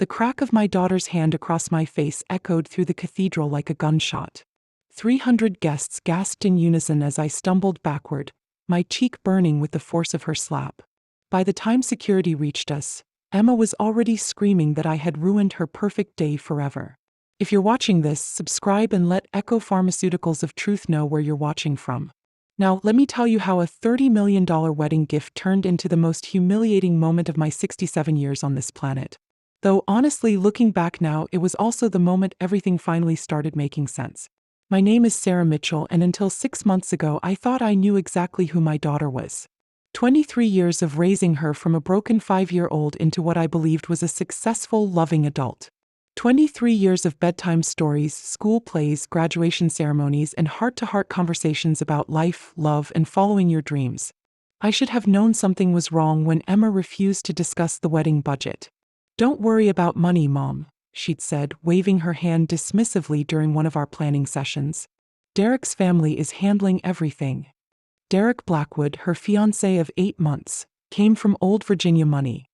The crack of my daughter's hand across my face echoed through the cathedral like a gunshot. 300 guests gasped in unison as I stumbled backward, my cheek burning with the force of her slap. By the time security reached us, Emma was already screaming that I had ruined her perfect day forever. If you're watching this, subscribe and let Echo Pharmaceuticals of Truth know where you're watching from. Now, let me tell you how a $30 million wedding gift turned into the most humiliating moment of my 67 years on this planet. Though honestly, looking back now, it was also the moment everything finally started making sense. My name is Sarah Mitchell, and until 6 months ago, I thought I knew exactly who my daughter was. 23 years of raising her from a broken 5-year-old into what I believed was a successful, loving adult. 23 years of bedtime stories, school plays, graduation ceremonies, and heart-to-heart conversations about life, love, and following your dreams. I should have known something was wrong when Emma refused to discuss the wedding budget. "Don't worry about money, Mom," she'd said, waving her hand dismissively during one of our planning sessions. "Derek's family is handling everything." Derek Blackwood, her fiancé of 8 months, came from old Virginia money.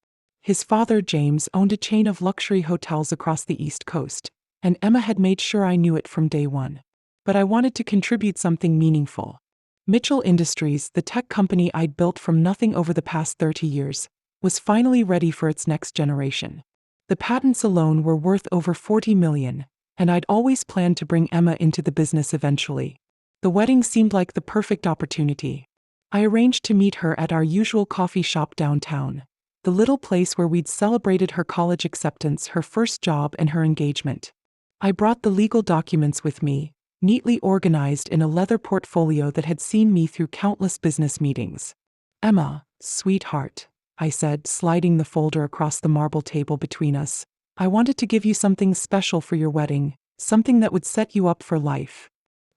His father, James, owned a chain of luxury hotels across the East Coast, and Emma had made sure I knew it from day one. But I wanted to contribute something meaningful. Mitchell Industries, the tech company I'd built from nothing over the past 30 years, was finally ready for its next generation. The patents alone were worth over $40 million, and I'd always planned to bring Emma into the business eventually. The wedding seemed like the perfect opportunity. I arranged to meet her at our usual coffee shop downtown, the little place where we'd celebrated her college acceptance, her first job, and her engagement. I brought the legal documents with me, neatly organized in a leather portfolio that had seen me through countless business meetings. "Emma, sweetheart," I said, sliding the folder across the marble table between us, "I wanted to give you something special for your wedding, something that would set you up for life."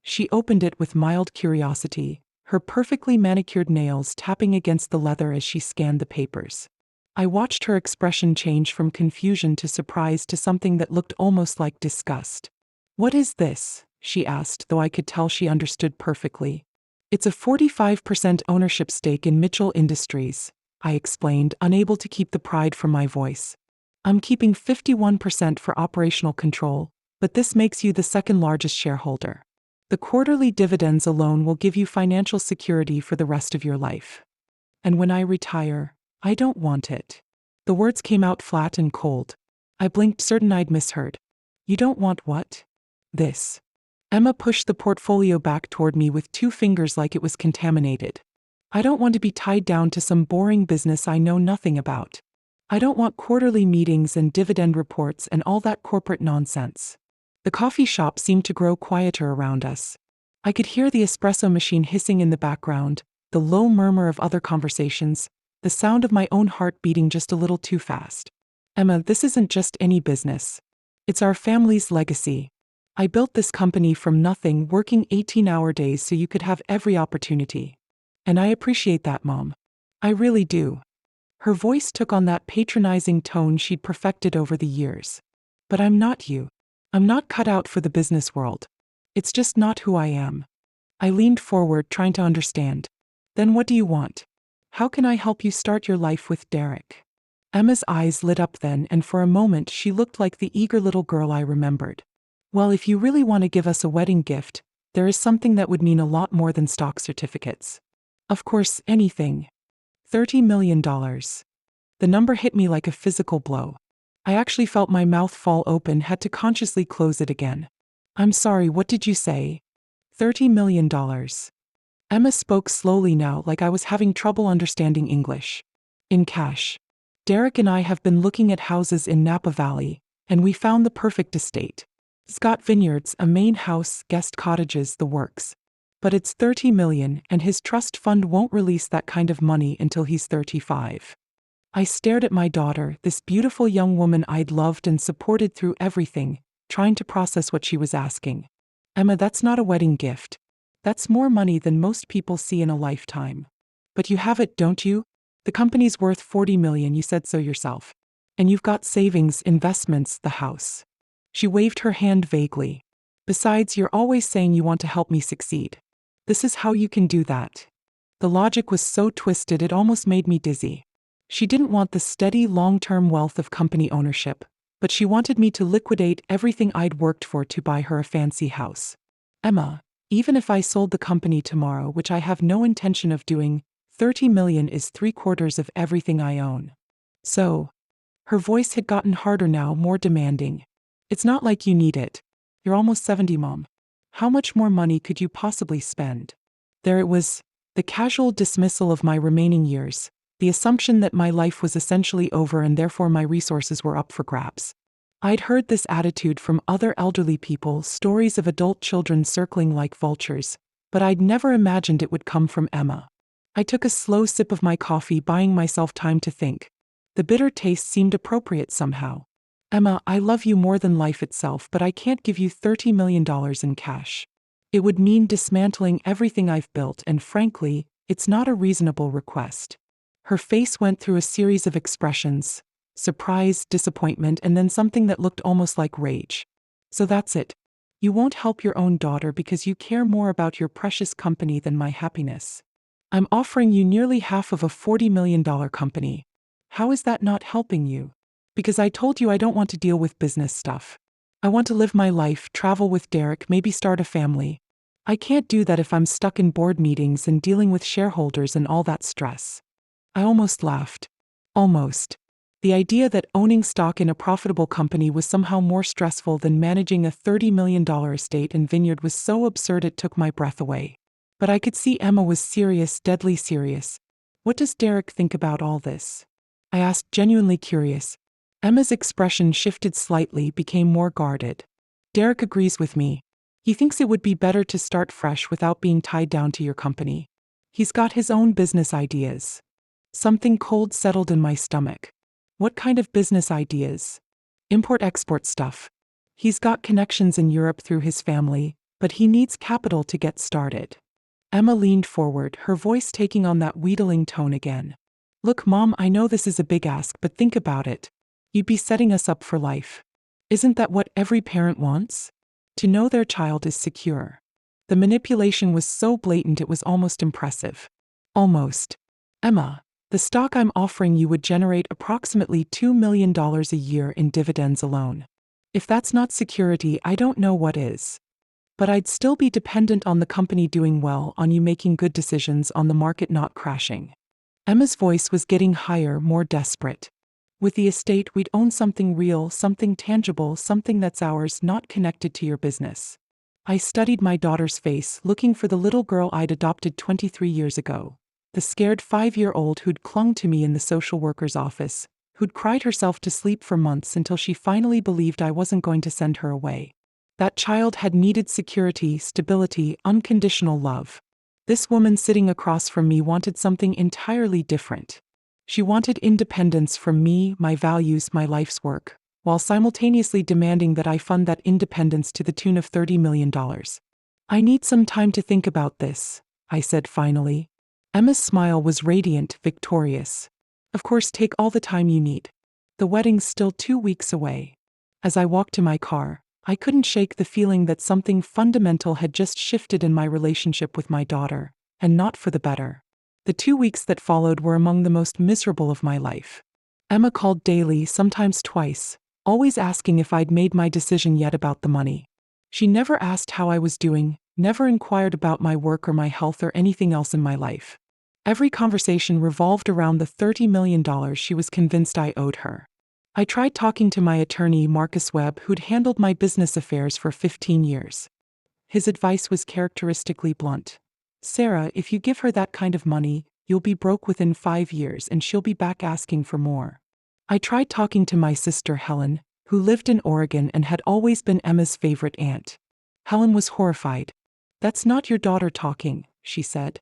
She opened it with mild curiosity, her perfectly manicured nails tapping against the leather as she scanned the papers. I watched her expression change from confusion to surprise to something that looked almost like disgust. "What is this?" she asked, though I could tell she understood perfectly. "It's a 45% ownership stake in Mitchell Industries," I explained, unable to keep the pride from my voice. "I'm keeping 51% for operational control, but this makes you the second largest shareholder. The quarterly dividends alone will give you financial security for the rest of your life. And when I retire, I don't want it." The words came out flat and cold. I blinked, certain I'd misheard. "You don't want what?" "This." Emma pushed the portfolio back toward me with 2 fingers like it was contaminated. "I don't want to be tied down to some boring business I know nothing about. I don't want quarterly meetings and dividend reports and all that corporate nonsense." The coffee shop seemed to grow quieter around us. I could hear the espresso machine hissing in the background, the low murmur of other conversations, the sound of my own heart beating just a little too fast. "Emma, this isn't just any business. It's our family's legacy. I built this company from nothing, working 18-hour days so you could have every opportunity. And I appreciate that, Mom. I really do." Her voice took on that patronizing tone she'd perfected over the years. "But I'm not you. I'm not cut out for the business world. It's just not who I am." I leaned forward, trying to understand. "Then what do you want? How can I help you start your life with Derek?" Emma's eyes lit up then, and for a moment she looked like the eager little girl I remembered. "Well, if you really want to give us a wedding gift, there is something that would mean a lot more than stock certificates. Of course, anything. $30 million. The number hit me like a physical blow. I actually felt my mouth fall open, had to consciously close it again. "I'm sorry, what did you say?" $30 million. Emma spoke slowly now, like I was having trouble understanding English. "In cash. Derek and I have been looking at houses in Napa Valley, and we found the perfect estate. Scott Vineyards, a main house, guest cottages, the works. But it's $30 million, and his trust fund won't release that kind of money until he's 35. I stared at my daughter, this beautiful young woman I'd loved and supported through everything, trying to process what she was asking. "Emma, that's not a wedding gift. That's more money than most people see in a lifetime. But you have it, don't you? The company's worth $40 million, you said so yourself. And you've got savings, investments, the house." She waved her hand vaguely. "Besides, you're always saying you want to help me succeed. This is how you can do that." The logic was so twisted it almost made me dizzy. She didn't want the steady, long-term wealth of company ownership, but she wanted me to liquidate everything I'd worked for to buy her a fancy house. Emma, even if I sold the company tomorrow, which I have no intention of doing, 30 million is 3/4 of everything I own. So, her voice had gotten harder now, more demanding. It's not like you need it. You're almost 70, Mom. How much more money could you possibly spend? There it was, the casual dismissal of my remaining years, the assumption that my life was essentially over and therefore my resources were up for grabs. I'd heard this attitude from other elderly people, stories of adult children circling like vultures, but I'd never imagined it would come from Emma. I took a slow sip of my coffee, buying myself time to think. The bitter taste seemed appropriate somehow. Emma, I love you more than life itself, but I can't give you $30 million in cash. It would mean dismantling everything I've built, and frankly, it's not a reasonable request. Her face went through a series of expressions: surprise, disappointment, and then something that looked almost like rage. So that's it. You won't help your own daughter because you care more about your precious company than my happiness. I'm offering you nearly half of a $40 million company. How is that not helping you? Because I told you I don't want to deal with business stuff. I want to live my life, travel with Derek, maybe start a family. I can't do that if I'm stuck in board meetings and dealing with shareholders and all that stress. I almost laughed. Almost. The idea that owning stock in a profitable company was somehow more stressful than managing a $30 million estate and vineyard was so absurd it took my breath away. But I could see Emma was serious, deadly serious. What does Derek think about all this? I asked, genuinely curious. Emma's expression shifted slightly, became more guarded. Derek agrees with me. He thinks it would be better to start fresh without being tied down to your company. He's got his own business ideas. Something cold settled in my stomach. What kind of business ideas? Import-export stuff. He's got connections in Europe through his family, but he needs capital to get started. Emma leaned forward, her voice taking on that wheedling tone again. Look, Mom, I know this is a big ask, but think about it. You'd be setting us up for life. Isn't that what every parent wants? To know their child is secure. The manipulation was so blatant it was almost impressive. Almost. Emma, the stock I'm offering you would generate approximately $2 million a year in dividends alone. If that's not security, I don't know what is. But I'd still be dependent on the company doing well, on you making good decisions, on the market not crashing. Emma's voice was getting higher, more desperate. With the estate, we'd own something real, something tangible, something that's ours, not connected to your business. I studied my daughter's face, looking for the little girl I'd adopted 23 years ago. The scared 5-year-old who'd clung to me in the social worker's office, who'd cried herself to sleep for months until she finally believed I wasn't going to send her away. That child had needed security, stability, unconditional love. This woman sitting across from me wanted something entirely different. She wanted independence from me, my values, my life's work, while simultaneously demanding that I fund that independence to the tune of $30 million. I need some time to think about this, I said finally. Emma's smile was radiant, victorious. Of course, take all the time you need. The wedding's still 2 weeks away. As I walked to my car, I couldn't shake the feeling that something fundamental had just shifted in my relationship with my daughter, and not for the better. The 2 weeks that followed were among the most miserable of my life. Emma called daily, sometimes twice, always asking if I'd made my decision yet about the money. She never asked how I was doing, never inquired about my work or my health or anything else in my life. Every conversation revolved around the $30 million she was convinced I owed her. I tried talking to my attorney, Marcus Webb, who'd handled my business affairs for 15 years. His advice was characteristically blunt. Sarah, if you give her that kind of money, you'll be broke within 5 years and she'll be back asking for more. I tried talking to my sister Helen, who lived in Oregon and had always been Emma's favorite aunt. Helen was horrified. That's not your daughter talking, she said.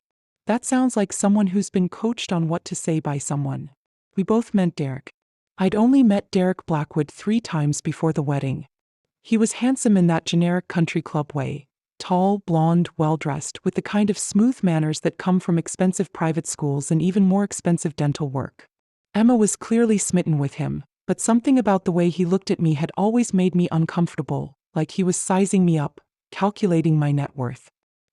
That sounds like someone who's been coached on what to say by someone. We both meant Derek. I'd only met Derek Blackwood 3 times before the wedding. He was handsome in that generic country club way. Tall, blonde, well-dressed, with the kind of smooth manners that come from expensive private schools and even more expensive dental work. Emma was clearly smitten with him, but something about the way he looked at me had always made me uncomfortable, like he was sizing me up, calculating my net worth.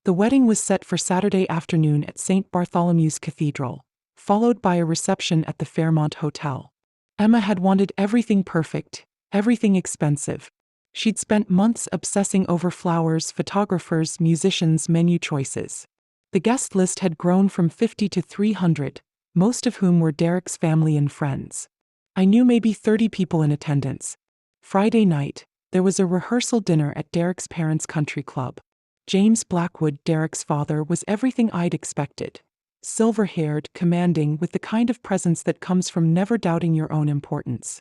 The wedding was set for Saturday afternoon at St. Bartholomew's Cathedral, followed by a reception at the Fairmont Hotel. Emma had wanted everything perfect, Everything expensive. She'd spent months obsessing over flowers, photographers, musicians, menu choices. The guest list had grown from 50 to 300, most of whom were Derek's family and friends. I knew maybe 30 people in attendance. Friday night, there was a rehearsal dinner at Derek's parents' country club. James Blackwood, Derek's father, was everything I'd expected. Silver-haired, commanding, with the kind of presence that comes from never doubting your own importance.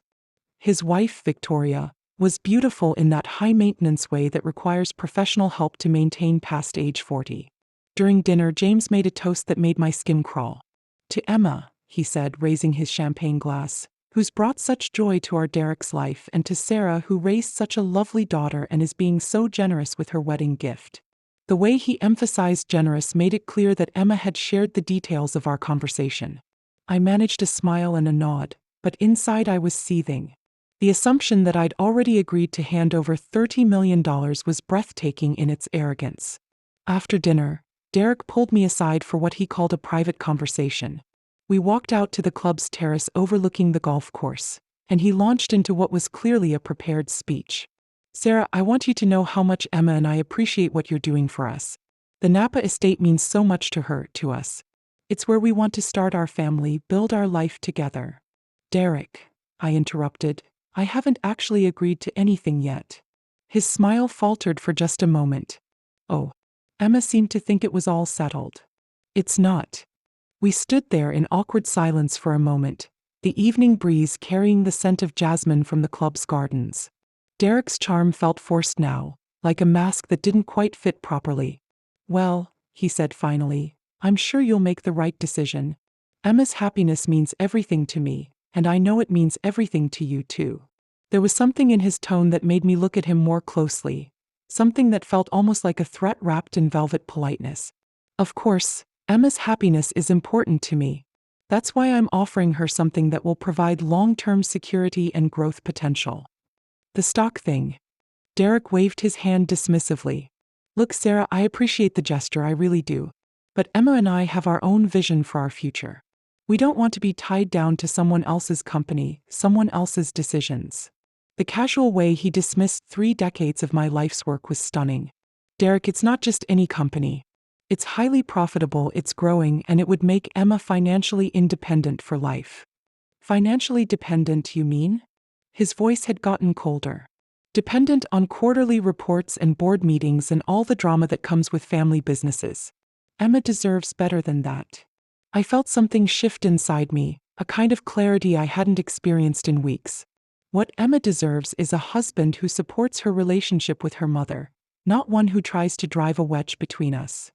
His wife, Victoria, was beautiful in that high-maintenance way that requires professional help to maintain past age 40. During dinner, James made a toast that made my skin crawl. "To Emma," he said, raising his champagne glass, "who's brought such joy to our Derek's life, and to Sarah, who raised such a lovely daughter and is being so generous with her wedding gift." The way he emphasized generous made it clear that Emma had shared the details of our conversation. I managed a smile and a nod, but inside I was seething. The assumption that I'd already agreed to hand over $30 million was breathtaking in its arrogance. After dinner, Derek pulled me aside for what he called a private conversation. We walked out to the club's terrace overlooking the golf course, and he launched into what was clearly a prepared speech. "Sarah, I want you to know how much Emma and I appreciate what you're doing for us. The Napa estate means so much to her, to us. It's where we want to start our family, build our life together." "Derek," I interrupted, "I haven't actually agreed to anything yet." His smile faltered for just a moment. "Oh." Emma seemed to think it was all settled. "It's not." We stood there in awkward silence for a moment, the evening breeze carrying the scent of jasmine from the club's gardens. Derek's charm felt forced now, like a mask that didn't quite fit properly. "Well," he said finally, "I'm sure you'll make the right decision. Emma's happiness means everything to me, and I know it means everything to you too." There was something in his tone that made me look at him more closely, something that felt almost like a threat wrapped in velvet politeness. "Of course, Emma's happiness is important to me. That's why I'm offering her something that will provide long-term security and growth potential." "The stock thing." Derek waved his hand dismissively. "Look, Sarah, I appreciate the gesture, I really do. But Emma and I have our own vision for our future. We don't want to be tied down to someone else's company, someone else's decisions." The casual way he dismissed 3 decades of my life's work was stunning. "Derek, it's not just any company. It's highly profitable, it's growing, and it would make Emma financially independent for life." "Financially dependent, you mean?" His voice had gotten colder. "Dependent on quarterly reports and board meetings and all the drama that comes with family businesses. Emma deserves better than that." I felt something shift inside me, a kind of clarity I hadn't experienced in weeks. What Emma deserves is a husband who supports her relationship with her mother, not one who tries to drive a wedge between us.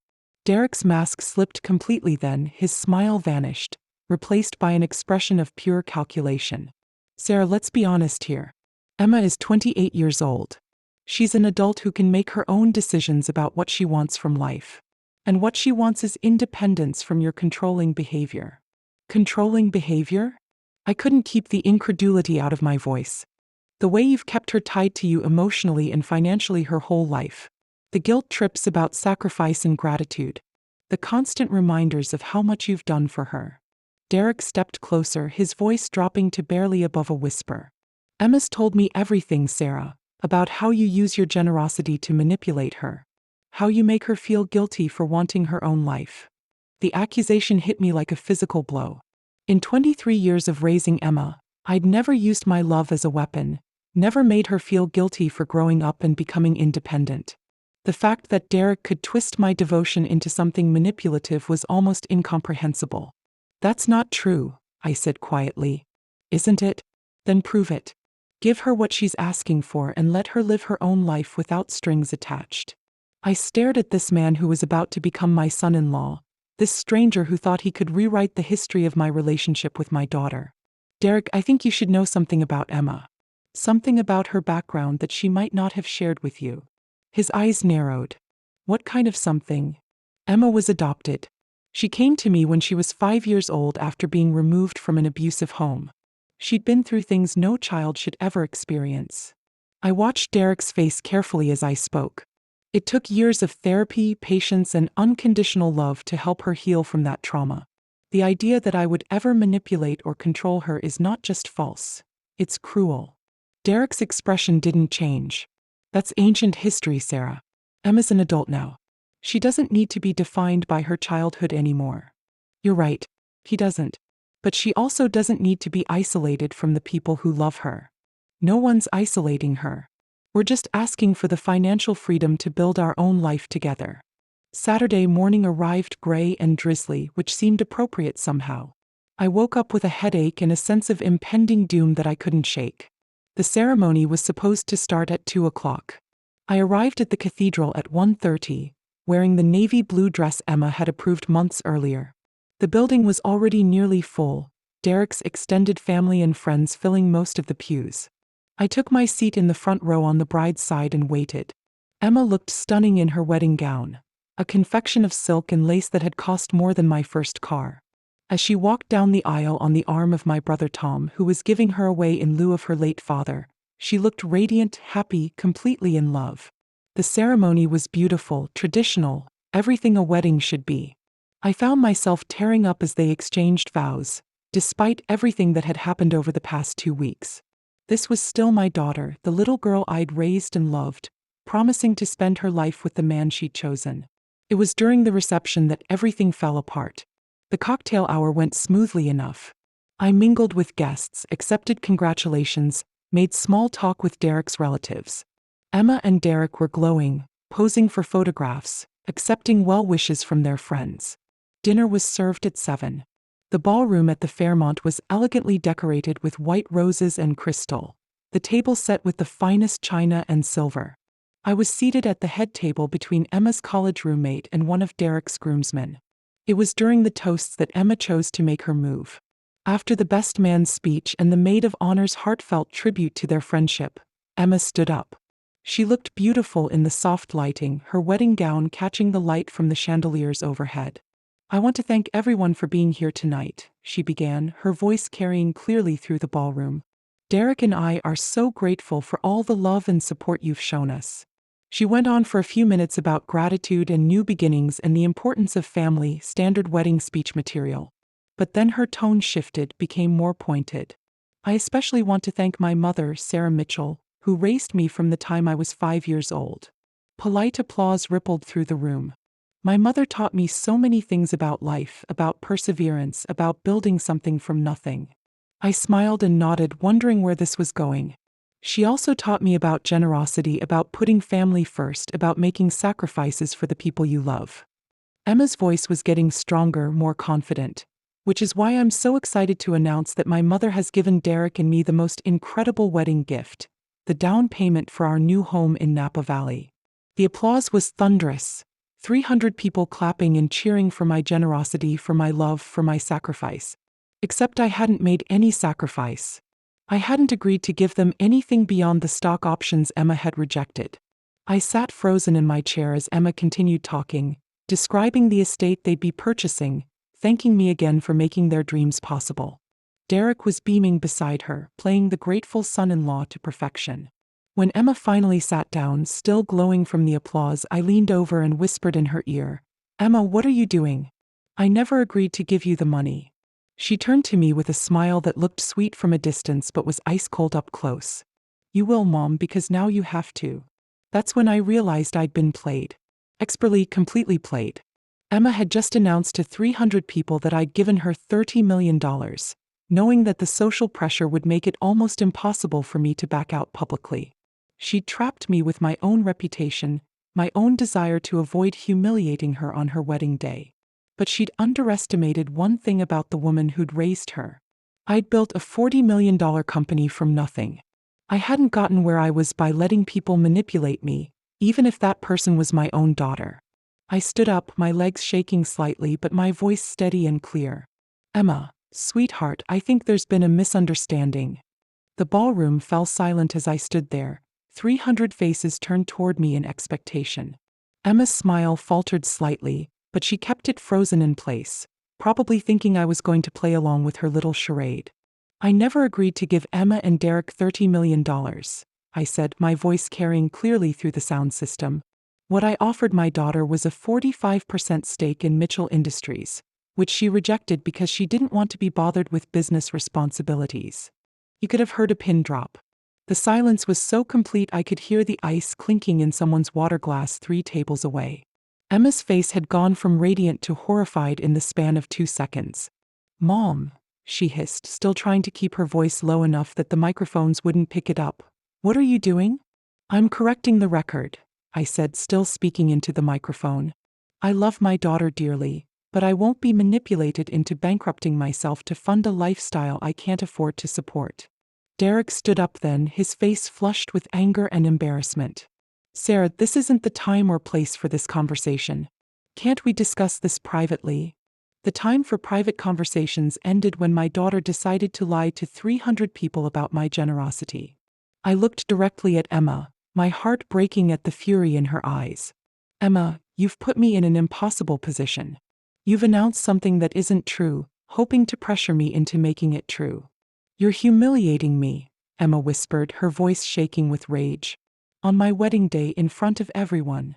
Derek's mask slipped completely then, his smile vanished, replaced by an expression of pure calculation. "Sarah, let's be honest here. Emma is 28 years old. She's an adult who can make her own decisions about what she wants from life. And what she wants is independence from your controlling behavior." "Controlling behavior?" I couldn't keep the incredulity out of my voice. "The way you've kept her tied to you emotionally and financially her whole life. The guilt trips about sacrifice and gratitude. The constant reminders of how much you've done for her." Derek stepped closer, his voice dropping to barely above a whisper. "Emma's told me everything, Sarah, about how you use your generosity to manipulate her. How you make her feel guilty for wanting her own life." The accusation hit me like a physical blow. In 23 years of raising Emma, I'd never used my love as a weapon, never made her feel guilty for growing up and becoming independent. The fact that Derek could twist my devotion into something manipulative was almost incomprehensible. "That's not true," I said quietly. "Isn't it? Then prove it. Give her what she's asking for and let her live her own life without strings attached." I stared at this man who was about to become my son-in-law, this stranger who thought he could rewrite the history of my relationship with my daughter. "Derek, I think you should know something about Emma. Something about her background that she might not have shared with you." His eyes narrowed. "What kind of something?" "Emma was adopted. She came to me when she was 5 years old after being removed from an abusive home. She'd been through things no child should ever experience." I watched Derek's face carefully as I spoke. It took years of therapy, patience, and unconditional love to help her heal from that trauma. The idea that I would ever manipulate or control her is not just false, it's cruel. Derek's expression didn't change. That's ancient history, Sarah. Emma's an adult now. She doesn't need to be defined by her childhood anymore. You're right. He doesn't. But she also doesn't need to be isolated from the people who love her. No one's isolating her. We're just asking for the financial freedom to build our own life together. Saturday morning arrived gray and drizzly, which seemed appropriate somehow. I woke up with a headache and a sense of impending doom that I couldn't shake. The ceremony was supposed to start at 2 o'clock. I arrived at the cathedral at 1:30, wearing the navy blue dress Emma had approved months earlier. The building was already nearly full, Derek's extended family and friends filling most of the pews. I took my seat in the front row on the bride's side and waited. Emma looked stunning in her wedding gown, a confection of silk and lace that had cost more than my first car. As she walked down the aisle on the arm of my brother Tom, who was giving her away in lieu of her late father, she looked radiant, happy, completely in love. The ceremony was beautiful, traditional, everything a wedding should be. I found myself tearing up as they exchanged vows, despite everything that had happened over the past 2 weeks. This was still my daughter, the little girl I'd raised and loved, promising to spend her life with the man she'd chosen. It was during the reception that everything fell apart. The cocktail hour went smoothly enough. I mingled with guests, accepted congratulations, made small talk with Derek's relatives. Emma and Derek were glowing, posing for photographs, accepting well wishes from their friends. Dinner was served at 7. The ballroom at the Fairmont was elegantly decorated with white roses and crystal, the table set with the finest china and silver. I was seated at the head table between Emma's college roommate and one of Derek's groomsmen. It was during the toasts that Emma chose to make her move. After the best man's speech and the maid of honor's heartfelt tribute to their friendship, Emma stood up. She looked beautiful in the soft lighting, her wedding gown catching the light from the chandeliers overhead. "I want to thank everyone for being here tonight," she began, her voice carrying clearly through the ballroom. "Derek and I are so grateful for all the love and support you've shown us." She went on for a few minutes about gratitude and new beginnings and the importance of family, standard wedding speech material. But then her tone shifted, became more pointed. "I especially want to thank my mother, Sarah Mitchell, who raised me from the time I was 5 years old." Polite applause rippled through the room. "My mother taught me so many things about life, about perseverance, about building something from nothing." I smiled and nodded, wondering where this was going. "She also taught me about generosity, about putting family first, about making sacrifices for the people you love." Emma's voice was getting stronger, more confident, which is why I'm so excited to announce that my mother has given Derek and me the most incredible wedding gift, the down payment for our new home in Napa Valley. The applause was thunderous. 300 people clapping and cheering for my generosity, for my love, for my sacrifice. Except I hadn't made any sacrifice. I hadn't agreed to give them anything beyond the stock options Emma had rejected. I sat frozen in my chair as Emma continued talking, describing the estate they'd be purchasing, thanking me again for making their dreams possible. Derek was beaming beside her, playing the grateful son-in-law to perfection. When Emma finally sat down, still glowing from the applause, I leaned over and whispered in her ear, "Emma, what are you doing? I never agreed to give you the money." She turned to me with a smile that looked sweet from a distance but was ice-cold up close. "You will, Mom, because now you have to." That's when I realized I'd been played. Expertly, completely played. Emma had just announced to 300 people that I'd given her $30 million, knowing that the social pressure would make it almost impossible for me to back out publicly. She'd trapped me with my own reputation, my own desire to avoid humiliating her on her wedding day. But she'd underestimated one thing about the woman who'd raised her. I'd built a $40 million company from nothing. I hadn't gotten where I was by letting people manipulate me, even if that person was my own daughter. I stood up, my legs shaking slightly but my voice steady and clear. "Emma, sweetheart, I think there's been a misunderstanding." The ballroom fell silent as I stood there, 300 faces turned toward me in expectation. Emma's smile faltered slightly, but she kept it frozen in place, probably thinking I was going to play along with her little charade. "I never agreed to give Emma and Derek $30 million, I said, my voice carrying clearly through the sound system. "What I offered my daughter was a 45% stake in Mitchell Industries, which she rejected because she didn't want to be bothered with business responsibilities." You could have heard a pin drop. The silence was so complete I could hear the ice clinking in someone's water glass 3 tables away. Emma's face had gone from radiant to horrified in the span of 2 seconds. "Mom," she hissed, still trying to keep her voice low enough that the microphones wouldn't pick it up. "What are you doing?" "I'm correcting the record," I said, still speaking into the microphone. "I love my daughter dearly, but I won't be manipulated into bankrupting myself to fund a lifestyle I can't afford to support." Derek stood up then, his face flushed with anger and embarrassment. "Sarah, this isn't the time or place for this conversation. Can't we discuss this privately?" The time for private conversations ended when my daughter decided to lie to 300 people about my generosity. I looked directly at Emma, my heart breaking at the fury in her eyes. "Emma, you've put me in an impossible position. You've announced something that isn't true, hoping to pressure me into making it true. You're humiliating me," Emma whispered, her voice shaking with rage. "On my wedding day in front of everyone.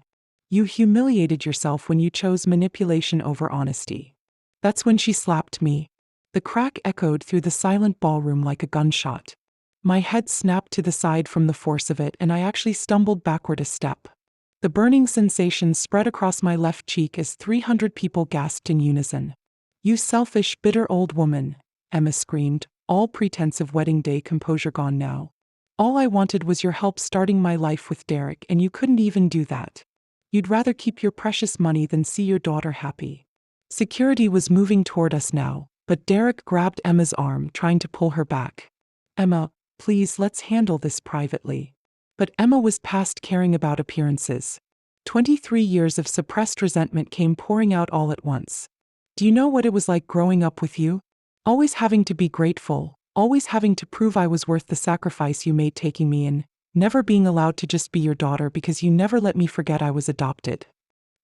You humiliated yourself when you chose manipulation over honesty." That's when she slapped me. The crack echoed through the silent ballroom like a gunshot. My head snapped to the side from the force of it, and I actually stumbled backward a step. The burning sensation spread across my left cheek as 300 people gasped in unison. "You selfish, bitter old woman," Emma screamed, all pretense of wedding day composure gone now. "All I wanted was your help starting my life with Derek, and you couldn't even do that. You'd rather keep your precious money than see your daughter happy." Security was moving toward us now, but Derek grabbed Emma's arm, trying to pull her back. "Emma, please, let's handle this privately." But Emma was past caring about appearances. 23 years of suppressed resentment came pouring out all at once. "Do you know what it was like growing up with you? Always having to be grateful, always having to prove I was worth the sacrifice you made taking me in, never being allowed to just be your daughter because you never let me forget I was adopted."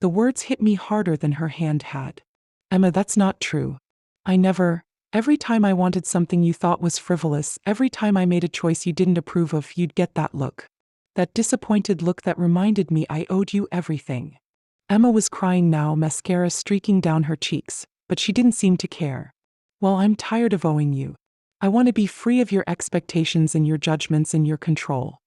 The words hit me harder than her hand had. "Emma, that's not true. I never. Every time I wanted something you thought was frivolous, every time I made a choice you didn't approve of, you'd get that look. That disappointed look that reminded me I owed you everything." Emma was crying now, mascara streaking down her cheeks, but she didn't seem to care. "Well, I'm tired of owing you. I want to be free of your expectations and your judgments and your control."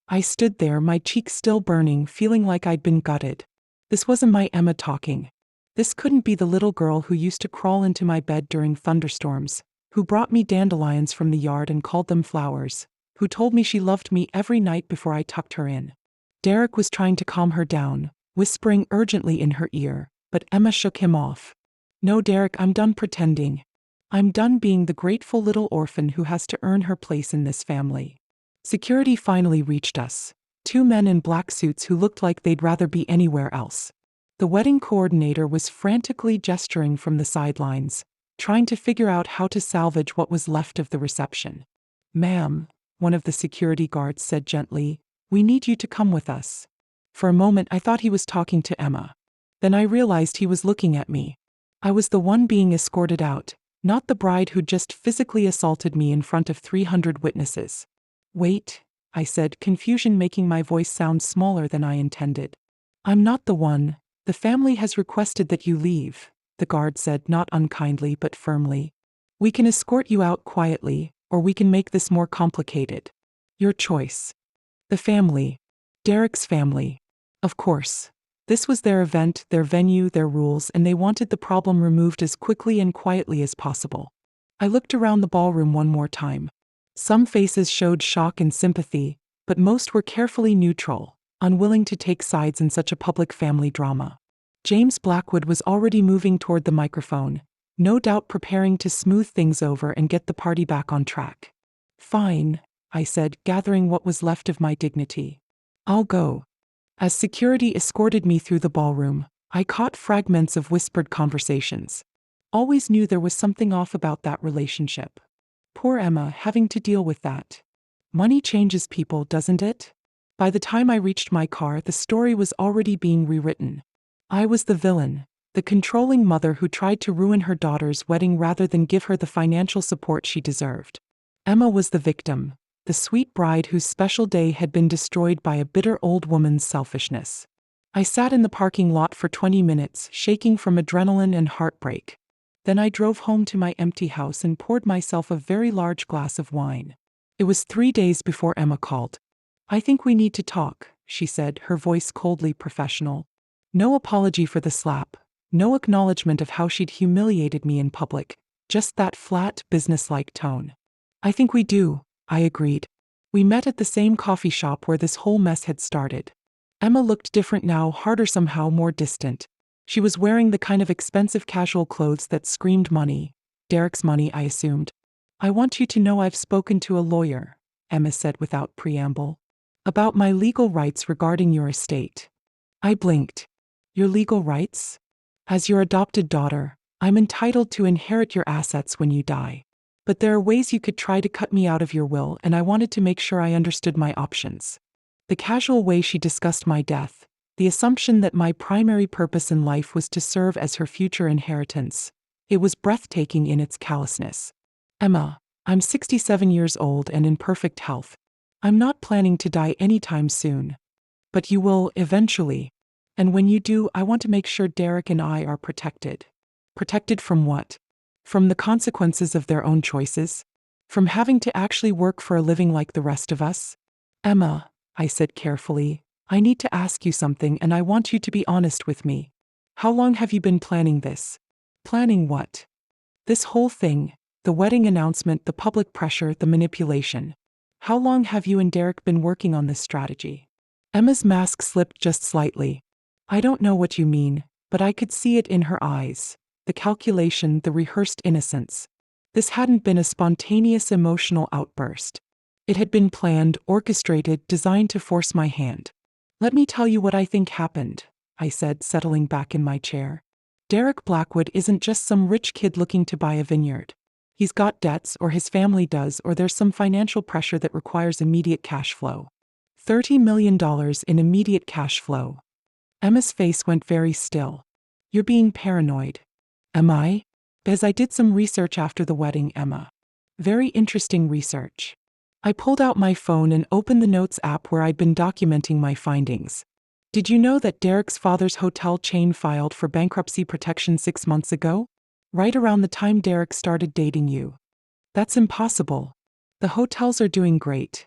I stood there, my cheeks still burning, feeling like I'd been gutted. This wasn't my Emma talking. This couldn't be the little girl who used to crawl into my bed during thunderstorms, who brought me dandelions from the yard and called them flowers, who told me she loved me every night before I tucked her in. Derek was trying to calm her down, whispering urgently in her ear, but Emma shook him off. "No, Derek, I'm done pretending. I'm done being the grateful little orphan who has to earn her place in this family." Security finally reached us. 2 men in black suits who looked like they'd rather be anywhere else. The wedding coordinator was frantically gesturing from the sidelines, trying to figure out how to salvage what was left of the reception. "Ma'am," one of the security guards said gently, "we need you to come with us." For a moment I thought he was talking to Emma. Then I realized he was looking at me. I was the one being escorted out, not the bride who'd just physically assaulted me in front of 300 witnesses. "Wait," I said, confusion making my voice sound smaller than I intended. "I'm not the one. The family has requested that you leave," the guard said, not unkindly but firmly. "We can escort you out quietly, or we can make this more complicated. Your choice." The family. Derek's family. Of course. This was their event, their venue, their rules, and they wanted the problem removed as quickly and quietly as possible. I looked around the ballroom one more time. Some faces showed shock and sympathy, but most were carefully neutral, unwilling to take sides in such a public family drama. James Blackwood was already moving toward the microphone, no doubt preparing to smooth things over and get the party back on track. "Fine," I said, gathering what was left of my dignity. "I'll go." As security escorted me through the ballroom, I caught fragments of whispered conversations. Always knew there was something off about that relationship. Poor Emma, having to deal with that. Money changes people, doesn't it? By the time I reached my car, the story was already being rewritten. I was the villain, the controlling mother who tried to ruin her daughter's wedding rather than give her the financial support she deserved. Emma was the victim, the sweet bride whose special day had been destroyed by a bitter old woman's selfishness. I sat in the parking lot for 20 minutes, shaking from adrenaline and heartbreak. Then I drove home to my empty house and poured myself a very large glass of wine. It was 3 days before Emma called. "I think we need to talk," she said, her voice coldly professional. No apology for the slap, no acknowledgement of how she'd humiliated me in public, just that flat, businesslike tone. "I think we do," I agreed. We met at the same coffee shop where this whole mess had started. Emma looked different now, harder somehow, more distant. She was wearing the kind of expensive casual clothes that screamed money. Derek's money, I assumed. "I want you to know I've spoken to a lawyer," Emma said without preamble, "about my legal rights regarding your estate." I blinked. "Your legal rights? As your adopted daughter, I'm entitled to inherit your assets when you die. But there are ways you could try to cut me out of your will, and I wanted to make sure I understood my options." The casual way she discussed my death, the assumption that my primary purpose in life was to serve as her future inheritance, it was breathtaking in its callousness. "Emma, I'm 67 years old and in perfect health. I'm not planning to die anytime soon. But you will, eventually. And when you do, I want to make sure Derek and I are protected." Protected from what? From the consequences of their own choices? From having to actually work for a living like the rest of us? "Emma," I said carefully, "I need to ask you something, and I want you to be honest with me. How long have you been planning this?" "Planning what?" "This whole thing. The wedding announcement, the public pressure, the manipulation. How long have you and Derek been working on this strategy?" Emma's mask slipped just slightly. "I don't know what you mean," but I could see it in her eyes. The calculation, the rehearsed innocence. This hadn't been a spontaneous emotional outburst. It had been planned, orchestrated, designed to force my hand. "Let me tell you what I think happened," I said, settling back in my chair. "Derek Blackwood isn't just some rich kid looking to buy a vineyard. He's got debts, or his family does, or there's some financial pressure that requires immediate cash flow. $30 million in immediate cash flow." Emma's face went very still. "You're being paranoid." "Am I?" "Because I did some research after the wedding, Emma. Very interesting research." I pulled out my phone and opened the Notes app where I'd been documenting my findings. "Did you know that Derek's father's hotel chain filed for bankruptcy protection 6 months ago? Right around the time Derek started dating you." "That's impossible. The hotels are doing great."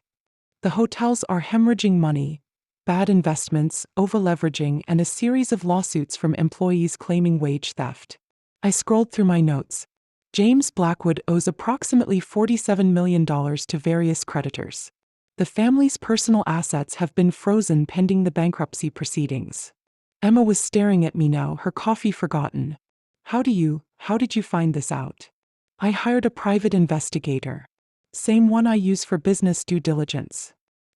"The hotels are hemorrhaging money, bad investments, over-leveraging, and a series of lawsuits from employees claiming wage theft." I scrolled through my notes. James Blackwood owes approximately $47 million to various creditors. The family's personal assets have been frozen pending the bankruptcy proceedings. Emma was staring at me now, her coffee forgotten. How did you find this out?" "I hired a private investigator. Same one I use for business due diligence."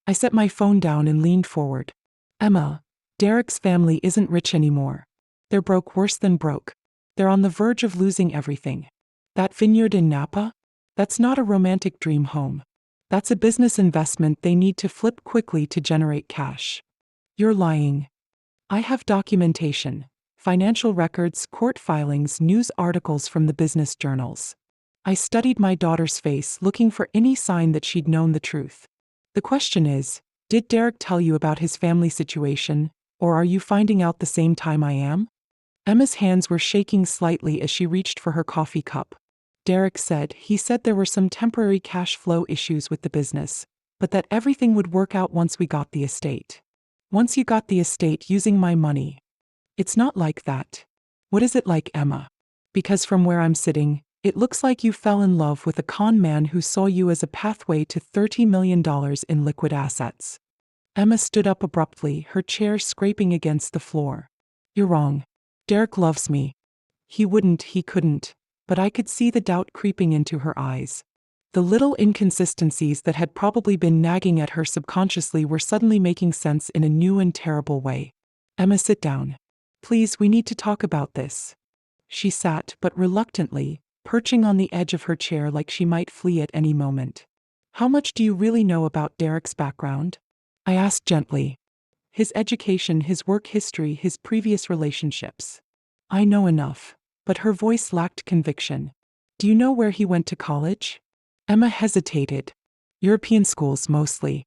I set my phone down and leaned forward. "Emma, Derek's family isn't rich anymore. They're broke, worse than broke. They're on the verge of losing everything. That vineyard in Napa? That's not a romantic dream home. That's a business investment they need to flip quickly to generate cash." "You're lying." "I have documentation, financial records, court filings, news articles from the business journals." I studied my daughter's face, looking for any sign that she'd known the truth. "The question is, did Derek tell you about his family situation, or are you finding out the same time I am?" Emma's hands were shaking slightly as she reached for her coffee cup. "Derek said he said there were some temporary cash flow issues with the business, but that everything would work out once we got the estate." "Once you got the estate using my money?" "It's not like that." "What is it like, Emma? Because from where I'm sitting, it looks like you fell in love with a con man who saw you as a pathway to $30 million in liquid assets." Emma stood up abruptly, her chair scraping against the floor. "You're wrong. Derek loves me." He couldn't, but I could see the doubt creeping into her eyes. The little inconsistencies that had probably been nagging at her subconsciously were suddenly making sense in a new and terrible way. "Emma, sit down. Please, we need to talk about this." She sat, but reluctantly, perching on the edge of her chair like she might flee at any moment. "How much do you really know about Derek's background?" I asked gently. "His education, his work history, his previous relationships." "I know enough." But her voice lacked conviction. "Do you know where he went to college?" Emma hesitated. "European schools, mostly.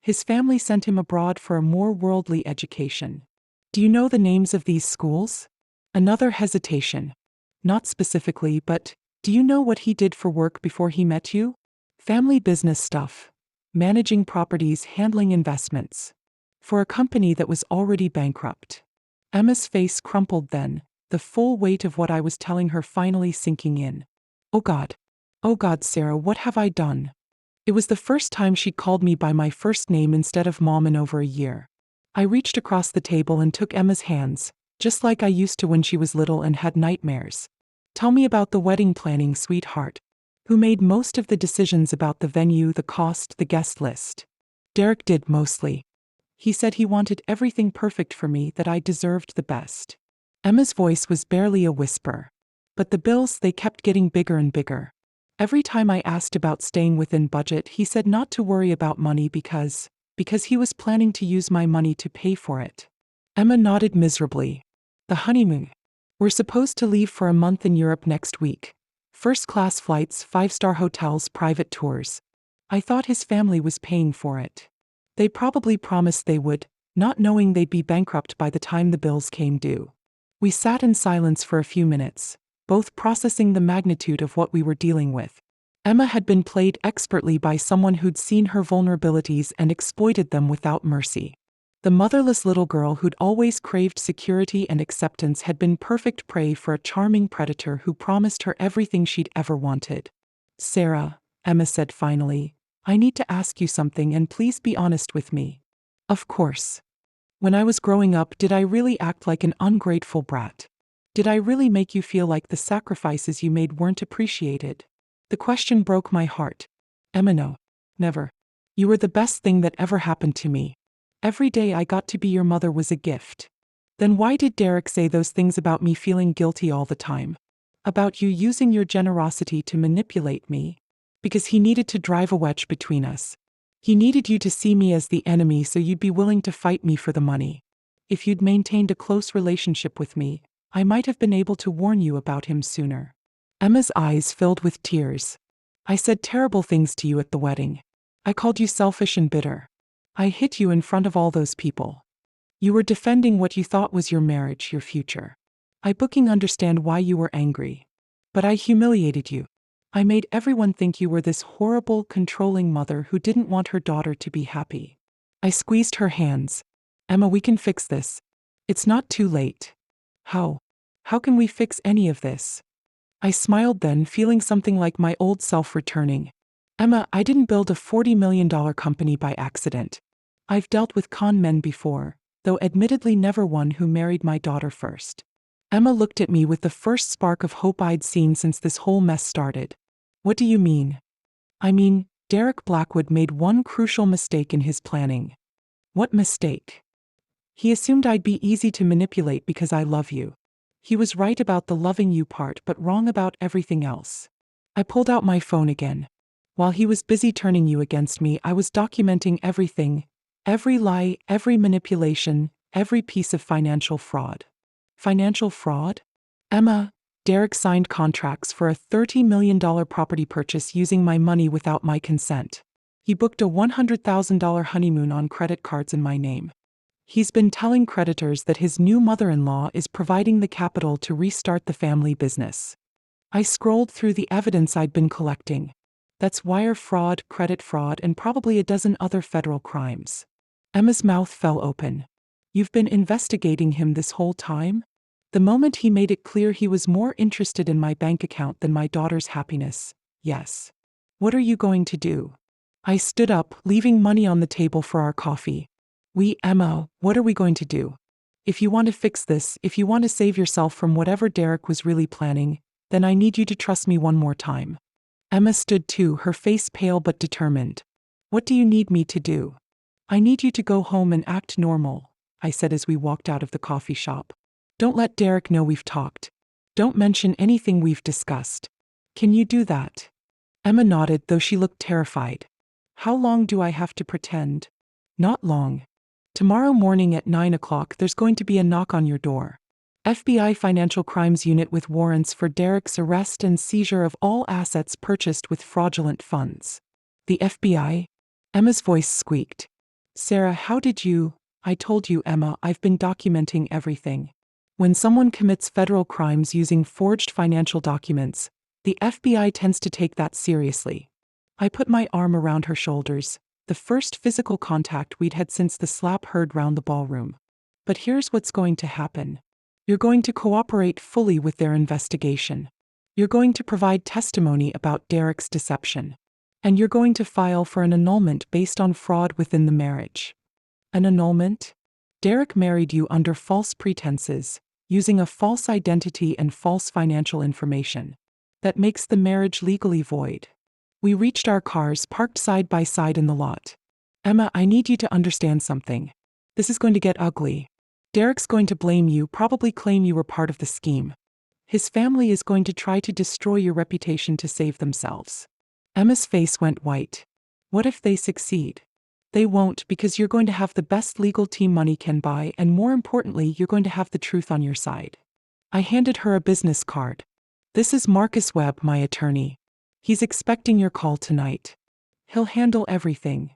His family sent him abroad for a more worldly education." "Do you know the names of these schools?" Another hesitation. "Not specifically, but do you know what he did for work before he met you?" Family business stuff. Managing properties, handling investments. For a company that was already bankrupt. Emma's face crumpled then, the full weight of what I was telling her finally sinking in. Oh God. Oh God, Sarah, what have I done? It was the first time she'd called me by my first name instead of Mom in over a year. I reached across the table and took Emma's hands, just like I used to when she was little and had nightmares. Tell me about the wedding planning, sweetheart. Who made most of the decisions about the venue, the cost, the guest list? Derek did mostly. He said he wanted everything perfect for me, that I deserved the best. Emma's voice was barely a whisper. But the bills, they kept getting bigger and bigger. Every time I asked about staying within budget, he said not to worry about money because he was planning to use my money to pay for it. Emma nodded miserably. The honeymoon. We're supposed to leave for a month in Europe next week. First-class flights, 5-star hotels, private tours. I thought his family was paying for it. They probably promised they would, not knowing they'd be bankrupt by the time the bills came due. We sat in silence for a few minutes, both processing the magnitude of what we were dealing with. Emma had been played expertly by someone who'd seen her vulnerabilities and exploited them without mercy. The motherless little girl who'd always craved security and acceptance had been perfect prey for a charming predator who promised her everything she'd ever wanted. Sarah, Emma said finally, I need to ask you something, and please be honest with me. Of course. When I was growing up, did I really act like an ungrateful brat? Did I really make you feel like the sacrifices you made weren't appreciated? The question broke my heart. Emma, no. Never. You were the best thing that ever happened to me. Every day I got to be your mother was a gift. Then why did Derek say those things about me feeling guilty all the time? About you using your generosity to manipulate me? Because he needed to drive a wedge between us. He needed you to see me as the enemy so you'd be willing to fight me for the money. If you'd maintained a close relationship with me, I might have been able to warn you about him sooner. Emma's eyes filled with tears. I said terrible things to you at the wedding. I called you selfish and bitter. I hit you in front of all those people. You were defending what you thought was your marriage, your future. I booking understand why you were angry. But I humiliated you. I made everyone think you were this horrible, controlling mother who didn't want her daughter to be happy. I squeezed her hands. Emma, we can fix this. It's not too late. How? How can we fix any of this? I smiled then, feeling something like my old self returning. Emma, I didn't build a $40 million company by accident. I've dealt with con men before, though admittedly never one who married my daughter first. Emma looked at me with the first spark of hope I'd seen since this whole mess started. What do you mean? I mean, Derek Blackwood made one crucial mistake in his planning. What mistake? He assumed I'd be easy to manipulate because I love you. He was right about the loving you part, but wrong about everything else. I pulled out my phone again. While he was busy turning you against me, I was documenting everything, every lie, every manipulation, every piece of financial fraud. Financial fraud? Emma, Derek signed contracts for a $30 million property purchase using my money without my consent. He booked a $100,000 honeymoon on credit cards in my name. He's been telling creditors that his new mother-in-law is providing the capital to restart the family business. I scrolled through the evidence I'd been collecting. That's wire fraud, credit fraud, and probably a dozen other federal crimes. Emma's mouth fell open. You've been investigating him this whole time? The moment he made it clear he was more interested in my bank account than my daughter's happiness, yes. What are you going to do? I stood up, leaving money on the table for our coffee. Emma, what are we going to do? If you want to fix this, if you want to save yourself from whatever Derek was really planning, then I need you to trust me one more time. Emma stood too, her face pale but determined. What do you need me to do? I need you to go home and act normal, I said as we walked out of the coffee shop. Don't let Derek know we've talked. Don't mention anything we've discussed. Can you do that? Emma nodded, though she looked terrified. How long do I have to pretend? Not long. Tomorrow morning at 9 o'clock there's going to be a knock on your door. FBI Financial Crimes Unit with warrants for Derek's arrest and seizure of all assets purchased with fraudulent funds. The FBI? Emma's voice squeaked. Sarah, how did you? I told you, Emma, I've been documenting everything. When someone commits federal crimes using forged financial documents, the FBI tends to take that seriously. I put my arm around her shoulders, the first physical contact we'd had since the slap heard round the ballroom. But here's what's going to happen. You're going to cooperate fully with their investigation. You're going to provide testimony about Derek's deception. And you're going to file for an annulment based on fraud within the marriage. An annulment? Derek married you under false pretenses, using a false identity and false financial information. That makes the marriage legally void. We reached our cars parked side by side in the lot. Emma, I need you to understand something. This is going to get ugly. Derek's going to blame you, probably claim you were part of the scheme. His family is going to try to destroy your reputation to save themselves. Emma's face went white. What if they succeed? They won't, because you're going to have the best legal team money can buy, and more importantly, you're going to have the truth on your side. I handed her a business card. This is Marcus Webb, my attorney. He's expecting your call tonight. He'll handle everything.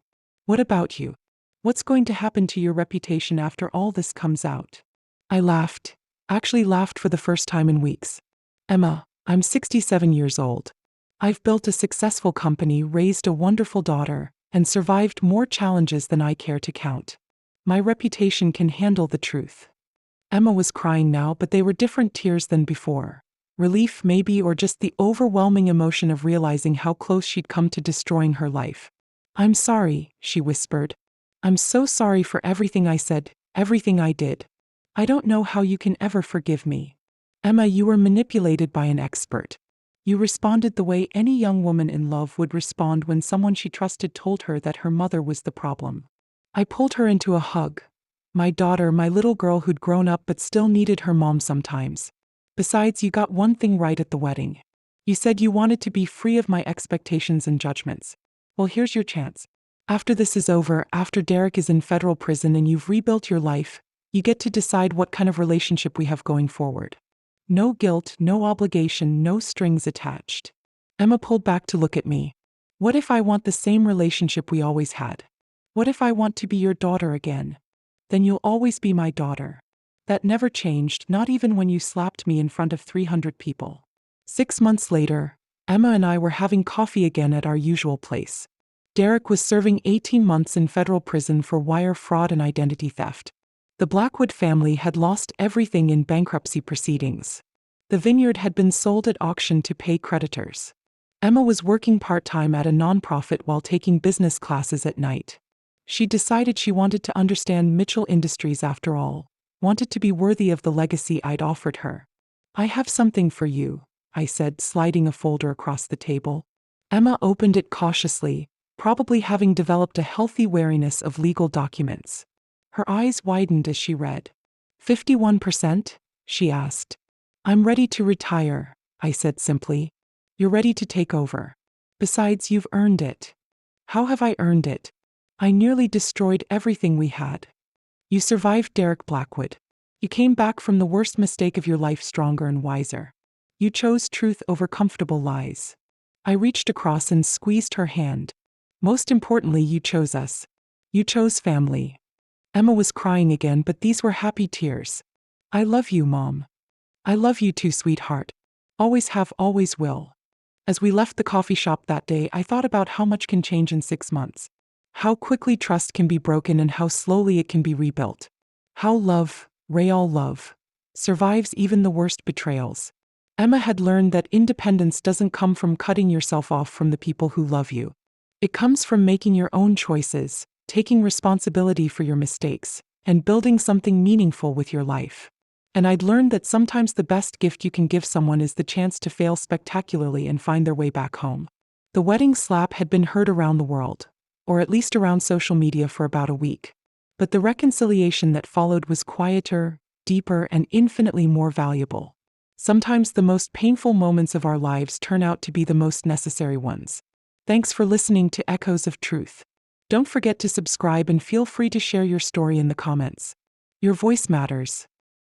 What about you? What's going to happen to your reputation after all this comes out? I laughed. Actually laughed for the first time in weeks. Emma, I'm 67 years old. I've built a successful company, raised a wonderful daughter, and survived more challenges than I care to count. My reputation can handle the truth. Emma was crying now, but they were different tears than before. Relief maybe, or just the overwhelming emotion of realizing how close she'd come to destroying her life. I'm sorry, she whispered. I'm so sorry for everything I said, everything I did. I don't know how you can ever forgive me. Emma, you were manipulated by an expert. You responded the way any young woman in love would respond when someone she trusted told her that her mother was the problem. I pulled her into a hug. My daughter, my little girl who'd grown up but still needed her mom sometimes. Besides, you got one thing right at the wedding. You said you wanted to be free of my expectations and judgments. Well, here's your chance. After this is over, after Derek is in federal prison and you've rebuilt your life, you get to decide what kind of relationship we have going forward. No guilt, no obligation, no strings attached. Emma pulled back to look at me. What if I want the same relationship we always had? What if I want to be your daughter again? Then you'll always be my daughter. That never changed, not even when you slapped me in front of 300 people. 6 months later, Emma and I were having coffee again at our usual place. Derek was serving 18 months in federal prison for wire fraud and identity theft. The Blackwood family had lost everything in bankruptcy proceedings. The vineyard had been sold at auction to pay creditors. Emma was working part-time at a nonprofit while taking business classes at night. She decided she wanted to understand Mitchell Industries after all, wanted to be worthy of the legacy I'd offered her. I have something for you, I said, sliding a folder across the table. Emma opened it cautiously, probably having developed a healthy wariness of legal documents. Her eyes widened as she read. 51%? She asked. I'm ready to retire, I said simply. You're ready to take over. Besides, you've earned it. How have I earned it? I nearly destroyed everything we had. You survived Derek Blackwood. You came back from the worst mistake of your life stronger and wiser. You chose truth over comfortable lies. I reached across and squeezed her hand. Most importantly, you chose us. You chose family. Emma was crying again, but these were happy tears. I love you, Mom. I love you too, sweetheart. Always have, always will. As we left the coffee shop that day, I thought about how much can change in 6 months. How quickly trust can be broken and how slowly it can be rebuilt. How love, real love, survives even the worst betrayals. Emma had learned that independence doesn't come from cutting yourself off from the people who love you. It comes from making your own choices, taking responsibility for your mistakes, and building something meaningful with your life. And I'd learned that sometimes the best gift you can give someone is the chance to fail spectacularly and find their way back home. The wedding slap had been heard around the world, or at least around social media, for about a week. But the reconciliation that followed was quieter, deeper, and infinitely more valuable. Sometimes the most painful moments of our lives turn out to be the most necessary ones. Thanks for listening to Echoes of Truth. Don't forget to subscribe and feel free to share your story in the comments. Your voice matters.